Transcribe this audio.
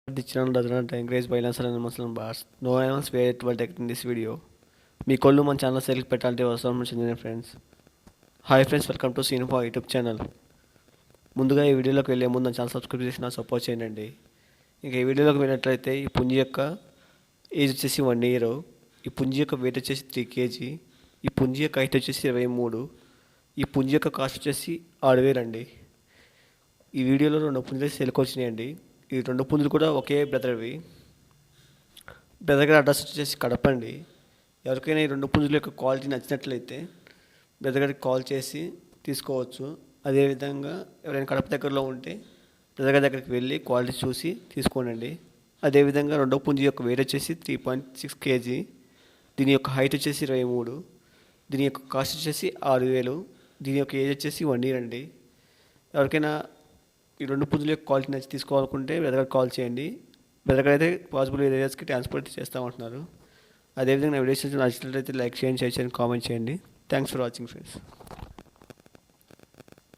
The channel does not encourage violence and Muslim bars. No animals were detected in this video. మీ కొళ్ళు మన channel select పెట్టాలంటే అవసరం చెందిన friends. Hi friends, welcome to Seenifa YouTube channel. ముందుగా ఈ వీడియోలోకి వెళ్ళే ముందు నా ఛానల్ సబ్స్క్రైబ్ చేసి నాకు సపోర్ట్ చేయండి. ఇంకా ఈ వీడియోలోకి వెళ్ళినట్లయితే ఈ పుంజి యొక్క ఏజ్ వచ్చేసి 1 year, ఈ పుంజి యొక్క వెయిట్ వచ్చేసి 3 kg, ఈ పుంజి యొక్క హైట్ వచ్చేసి 23, ఈ పుంజి యొక్క కాస్ట్ వచ్చేసి 6,000 అండి. ఈ వీడియోలో 2 పుంజులు సేల్కి వచ్చినాయండి. ఈ 2 పుంజులు కూడా ఒకే బ్రదర్వి. బ్రదర్ గారి అడ్రస్ వచ్చేసి కడప అండి. ఎవరికైనా ఈ 2 పుంజుల యొక్క క్వాలిటీ నచ్చినట్లయితే బ్రదర్ గారికి కాల్ చేసి తీసుకోవచ్చు. అదేవిధంగా ఎవరైనా కడప దగ్గరలో ఉంటే బ్రదర్ గారి దగ్గరికి వెళ్ళి క్వాలిటీ చూసి తీసుకోనండి. అదేవిధంగా 2వ పుంజు యొక్క వెయిట్ వచ్చేసి 3.6 kg, దీని యొక్క హైట్ వచ్చేసి 23, దీని యొక్క కాస్ట్ వచ్చేసి 6,000, దీని యొక్క ఏజ్ వచ్చేసి 1 year అండి. ఎవరికైనా ఈ 2 పుంజుల యొక్క క్వాలిటీ నచ్చి తీసుకోవాలనుకుంటే బ్రదర్ గారికి కాల్ చేయండి. బ్రదర్ గారు అయితే పాసిబుల్ ఏరియాస్కి ట్రాన్స్పోర్ట్ చేస్తామంటున్నారు. అదేవిధంగా నా వీడియోస్ నచ్చినట్లయితే లైక్ చేయండి, షేర్ చేయండి, కామెంట్ చేయండి. Thanks for watching friends.